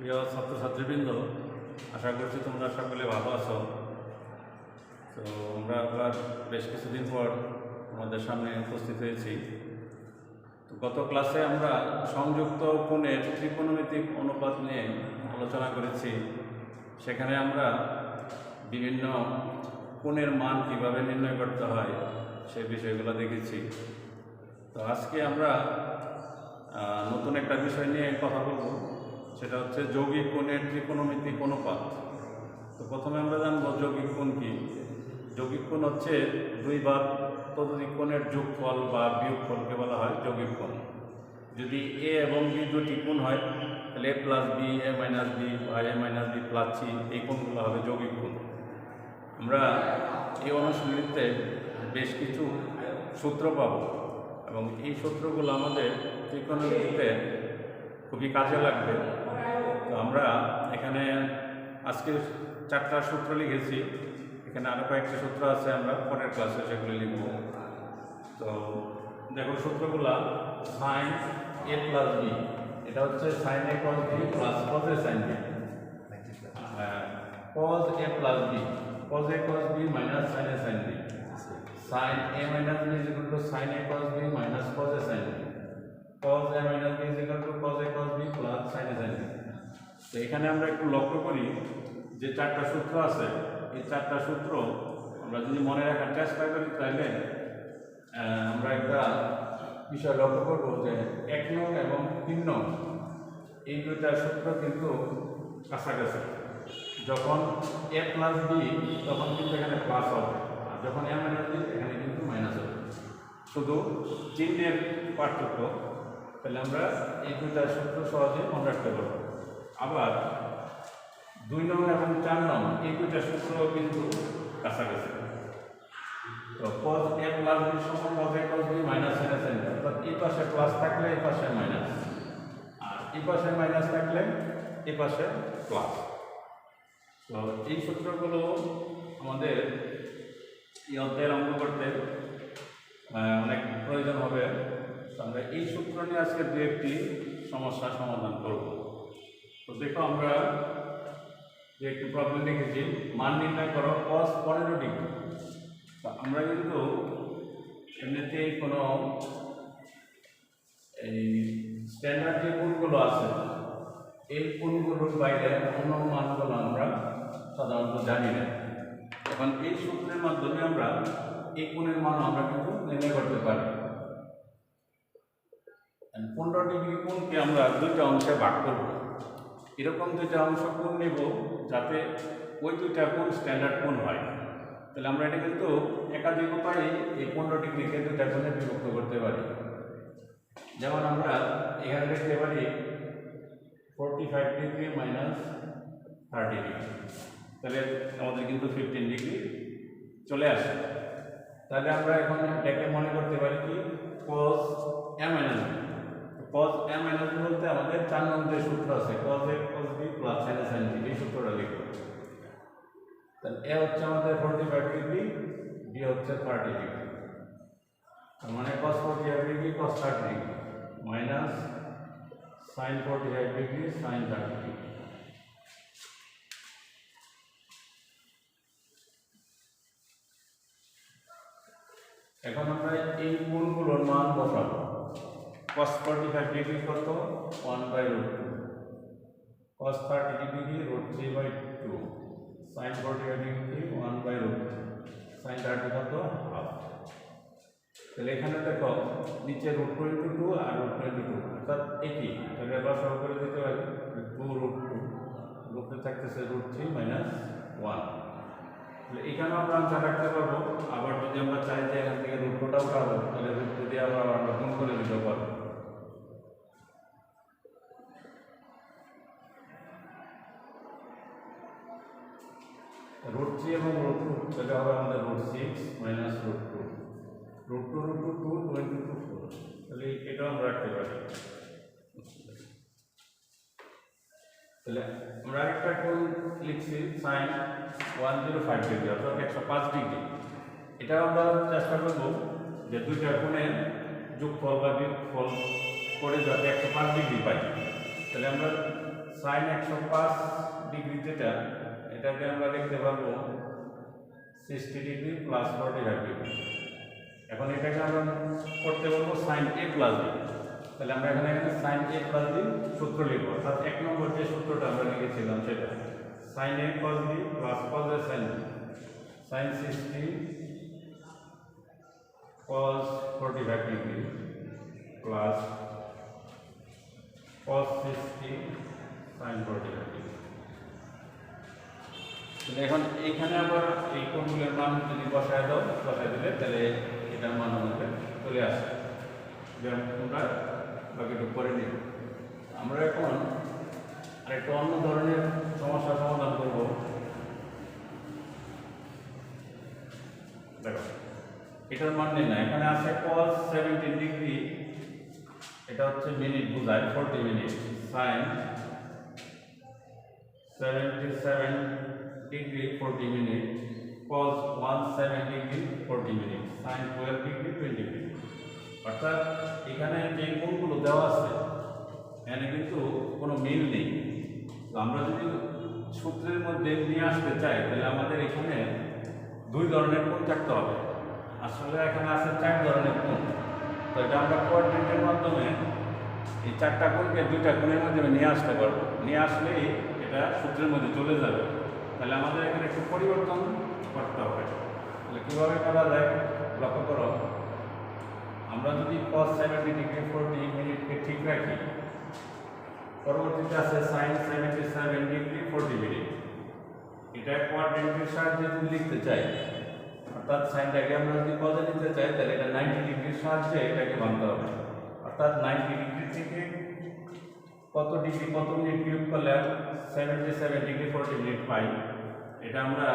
প্রিয় ছাত্রছাত্রীবৃন্দ, আশা করছি তোমরা সকলে ভালো আছো। তো আমরা আবার বেশ কিছুদিন পর আমাদের সামনে উপস্থিত হয়েছি। তো গত ক্লাসে আমরা সংযুক্ত কোণের ত্রিকোণমিতিক অনুপাত নিয়ে আলোচনা করেছি। সেখানে আমরা বিভিন্ন কোণের মান কীভাবে নির্ণয় করতে হয় সেই বিষয়গুলো দেখেছি। তো আজকে আমরা নতুন একটা বিষয় নিয়ে কথা বলব, সেটা হচ্ছে যৌগিক কোণের ত্রিকোণমিতিক অনুপাত। তো প্রথমে আমরা জানবো যৌগিক কোণ কি। যৌগিক কোণ হচ্ছে দুই বা ততোধিক কোণের যোগফল বা বিয়োগফলকে বলা হয় যৌগিক কোণ। যদি এ এবং বি দুটি কোণ হয় তাহলে এ প্লাস বি, এ মাইনাস বি বা এ মাইনাস বি প্লাস সি, এই কোণগুলো হবে যৌগিক কোণ। আমরা এই অনুশীলনীতে বেশ কিছু সূত্র পাব এবং এই সূত্রগুলো আমাদের ত্রিকোণমিতিতে খুবই কাজে লাগবে। তো আমরা এখানে আজকে 4টা সূত্র লিখেছি, এখানে আরও কয়েকটি সূত্র আছে, আমরা পরের ক্লাসে সেগুলো লিখব। তো দেখো সূত্রগুলা, সাইন এ প্লাস বি, এটা হচ্ছে sine A cos B plus cos A sine B. Cos A plus B, cos A cos B minus sine A sine B. Sine A minus B is equal to sine A cos B minus cos A sine B. cos a minus b is equal to cos a cos b plus sin a sin b। তো এখানে আমরা একটু লক্ষ্য করি যে 4টা সূত্র আছে, এই 4টা সূত্র আমরা যদি মনে রাখার চেষ্টা করি তাহলে আমরা একটা বিষয় লক্ষ্য করব যে 1 নং এবং 3 নং এই দুইটা সূত্র কিন্তু কাছাকাছি। যখন a প্লাস b তখন কিন্তু এখানে প্লাস হবে, আর যখন a মাইনাস b এখানে কিন্তু মাইনাস হবে, শুধু চিহ্নের পার্থক্য। তাহলে আমরা এই দুইটা সূত্র সহজে মনে রাখতে পারবো। আবার 2 নং এবং 4 নং এই দুইটা সূত্র কিন্তু কাছাকাছি। তো cos a প্লাস b সমান cos a cos b minus sin a sin b, অর্থাৎ এই পাশে প্লাস থাকলে এই পাশে মাইনাস, আর এই পাশে মাইনাস থাকলে এই পাশে প্লাস। তো এই সূত্রগুলো আমাদের এই অধ্যায়ের অঙ্ক করতে অনেক প্রয়োজন হবে। আমরা এই সূত্র নিয়ে আজকে দু একটি সমস্যার সমাধান করব। তো দেখো আমরা যে একটি প্রবলেম লিখেছি, মান নির্ণয় করো cos 15 ডিগ্রি। তো আমরা কিন্তু এমনিতেই কোনো এই স্ট্যান্ডার্ড যে কোণগুলো আছে এই কোণগুলোর বাইরে অন্য মানগুলো আমরা সাধারণত জানি না। এখন এই সূত্রের মাধ্যমে আমরা এই কোণের মান আমরা কিন্তু নির্ণয় করতে পারি। 15 ডিগ্রি কোণকে আমরা দুইটা অংশে ভাগ করব। এরকম দুইটা অংশ কোণ নেব যাতে ওই দুইটা কোণ স্ট্যান্ডার্ড কোণ হয়। তাহলে আমরা এটা কিন্তু একাধিক উপায়ে এই 15 ডিগ্রিকে দুইটা কোণে বিভক্ত করতে পারি। যেমন আমরা এখানে লিখতে পারি 45 ডিগ্রি মাইনাস 30 ডিগ্রি, তাহলে আমাদের কিন্তু 15 ডিগ্রি চলে আসে। তাহলে আমরা এখন এটাকে মনে করতে পারি কি cos a minus b। cos a minus b বলতে আমাদের 4 নং যে সূত্র আছে cos a cos b plus sin a sin b, এই সূত্রটা লিখব। তাহলে a হচ্ছে আমাদের 45 ডিগ্রি, b হচ্ছে 30 ডিগ্রি, তার মানে cos 45 degree cos 30 degree minus sin 45 degree sin 30 degree. এখন আমরা এই কোণগুলোর মান বসাবো। cos 45 ডিগ্রি কত 1/√2, cos 30 degree √3/2, sin 45 degree 1/√2, sin 30 কত হাফ। তাহলে এখানে দেখো নিচে √2 আর √2 অর্থাৎ একই, তাহলে এবার সব করে দিতে পারি 2√2, রূপে থাকতেছে √3 - 1। এখানে আমরা আনসার রাখতে পারবো। আবার যদি আমরা চাই যে এখান থেকে √2টা উঠাবো তাহলে √2 দিয়ে আবার আমরা গুণ করে দিতে পারবো। √3 এবং √2 তাহলে হবে আমাদের √6 - √2, √2 22 4, তাহলে এটাও আমরা রাখতে পারি। তাহলে আমরা আরেকটা কোণ লিখছি sin 105 ডিগ্রি অর্থাৎ 105 ডিগ্রি। এটা আমরা চেষ্টা করব যে দুইটা কোণের যোগফল বা বিয়োগফল করে যাতে 105 ডিগ্রি পাই। তাহলে আমরা সাইন 105 ডিগ্রি যেটা এটাকে আমরা লিখতে পারবো 60 ডিগ্রি প্লাস 45 ডিগ্রি। এখন এটাকে আমরা করতে পারবো সাইন a প্লাস b। তাহলে আমরা এখানে সাইন a প্লাস b সূত্র লিখব, অর্থাৎ 1 নম্বর যে সূত্রটা আমরা লিখেছিলাম সেটা sine a cos b plus cos a sin b, sine 60 cos 45 degree plus cos 60 sin 45 degree. এখন এইখানে আবার এই কোণগুলোর মান যদি বসায় দাও, বসায় দিলে তাহলে এটার মান আমাদের চলে আসে। যেমন তোমরা বাকিটুকু করে নিও। আমরা এখন আরেকটা অন্য ধরনের সমস্যা সমাধান করব। দেখো এটার মান নেই না, এখানে আছে cos 17 ডিগ্রি, এটা হচ্ছে মিনিট বোঝায় 40 minute, sin 77 degree 40 minute, cos 17 degree 40 minute, sin 12 degree 20 minute. অর্থাৎ এখানে যে কোণগুলো দেওয়া আছে এখানে কিন্তু কোনো মিল নেই। তো আমরা যদি সূত্রের মধ্যে নিয়ে আসতে চাই তাহলে আমাদের এখানে দুই ধরনের কোণ থাকতে হবে। আসলে এখানে আছে 4 ধরনের কোণ। তো এটা আমরা কোঅর্ডিনেটের মাধ্যমে এই 4টা কোণকে 2টা কোণের মাধ্যমে নিয়ে আসতে পারবো। নিয়ে আসলেই এটা সূত্রের মধ্যে চলে যাবে। তাহলে আমাদের এখানে একটু পরিবর্তন করতে হবে। তাহলে কীভাবে করা যায় লক্ষ্য করো, আমরা যদি cos 70 ডিগ্রি 40 মিনিটকে ঠিক রাখি, পরবর্তীতে আছে sin 77 ডিগ্রি 40 মিনিট, এটা কোঅর্ডিনেটের সাহায্যে যদি লিখতে চাই, অর্থাৎ সাইনটাকে আমরা যদি cos নিতে চাই তাহলে এটা 90 ডিগ্রির সাহায্যে এটাকে ভাঙতে হবে। অর্থাৎ 90 ডিগ্রি থেকে কত ডিগ্রি কত মিনিট বিয়োগ করলে 77 ডিগ্রি 40 মিনিট পাই। এটা আমরা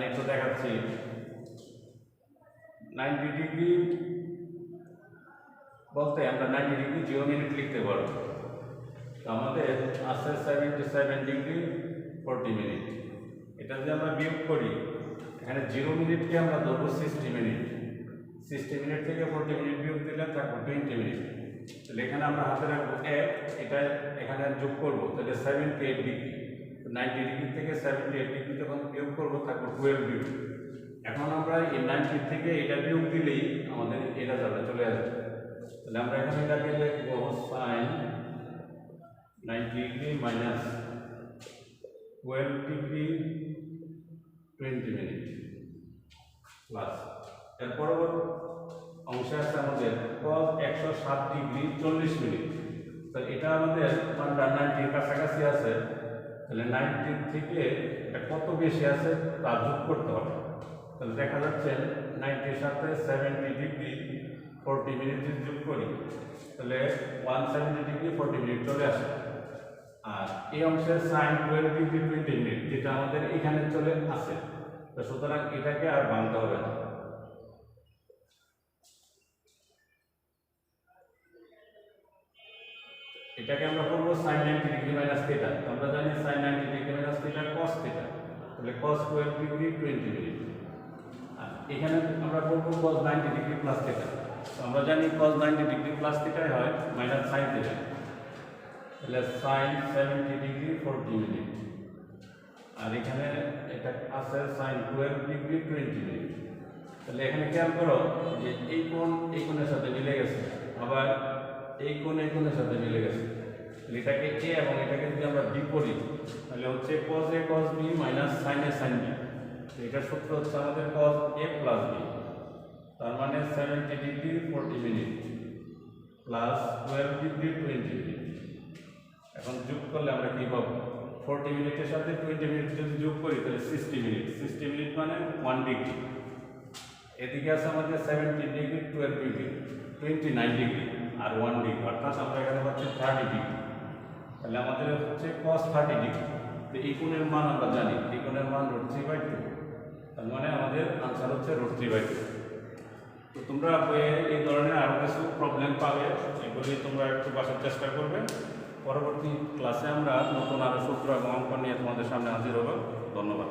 একটু দেখাচ্ছি। 90 ডিগ্রি বলতে আমরা 90 ডিগ্রি 0 মিনিট লিখতে পারবো। তো আমাদের আছে 77 ডিগ্রি 40 মিনিট। এটা যদি আমরা বিয়োগ করি, এখানে 0 মিনিটকে আমরা ধরবো 60 মিনিট, 60 মিনিট থেকে 40 মিনিট বিয়োগ দিলে থাকবো 20 মিনিট। তাহলে এখানে আমরা হাতে রাখবো 1, এটা এখানে যোগ করবো, তাহলে 78 ডিগ্রি। 90 ডিগ্রি থেকে 78 ডিগ্রি যখন বিয়োগ করবো থাকবো 12 ডিগ্রি। এখন আমরা এই 90 থেকে এটা বিয়োগ দিলেই আমাদের এই রেজাল্টটা চলে আসবে। তাহলে আমরা এখানে এটাকে লিখবো sin 90 degree minus 12 degree 20 minute plus এর পরবর্তী অংশে আছে আমাদের cos 107 ডিগ্রি 40 মিনিট। তো এটা আমাদের 90 কাছাকাছি আছে, তাহলে 90 থেকে এটা কত বেশি আছে তা যোগ করতে হবে। তাহলে দেখা যাচ্ছে 90 এর সাথে 70 ডিগ্রি 40 মিনিট যদি যোগ করি তাহলে 170 ডিগ্রি 40 মিনিট চলে আসে। আর এই অংশের sin 12 ডিগ্রি 20 মিনিট যেটা আমাদের এখানে চলে আসে, তো সুতরাং এটাকে আর ভাঙতে হবে না। এটাকে আমরা করব sin 90 ডিগ্রি মাইনাস থিটা। আমরা জানি sin 90 degree minus theta cos theta, তাহলে cos 12 ডিগ্রি 20 মিনিট। আর এখানে আমরা করব cos 90 ডিগ্রি প্লাস থিটা। আমরা জানি cos 90 ডিগ্রি প্লাস থিটাই হয় মাইনাস sin থিটা, তাহলে sin 70 ডিগ্রি 40 মিনিট। আর এখানে এটা আছে sin 12 ডিগ্রি 20 মিনিট। তাহলে এখানে খেয়াল করো যে এই কোণের সাথে মিলে গেছে, আবার এই কোণের সাথে মিলে গেছে। এটাকে a এবং এটাকে যদি আমরা b করি তাহলে হচ্ছে cos a cos b minus sin a sin b। এটার সূত্র হচ্ছে আমাদের cos a প্লাস b, তার মানে 70 degree 40 minute plus 12 degree 20 minute. এখন যোগ করলে আমরা কি পাবো, 40 মিনিটের সাথে 20 মিনিট যদি যোগ করি তাহলে 60 মিনিট। 60 মিনিট মানে 1 ডিগ্রি। এদিকে আছে আমাদের 70 ডিগ্রি 12 ডিগ্রি 29 ডিগ্রি আর 1 ডিগ্রি, অর্থাৎ আমরা এখানে পাচ্ছি 30 ডিগ্রি। তাহলে আমাদের হচ্ছে cos 30 ডিগ্রি। তো এই কোণের মান আমরা জানি, এই কোণের মান √3/2, তার মানে আমাদের আনসার হচ্ছে √3/2। তো তোমরা এই ধরনের আরও কিছু প্রবলেম পাবে, এগুলি তোমরা একটু বাসার চেষ্টা করবে। পরবর্তী ক্লাসে আমরা নতুন আরও সূত্র এবং অঙ্ক নিয়ে তোমাদের সামনে হাজির হব। ধন্যবাদ।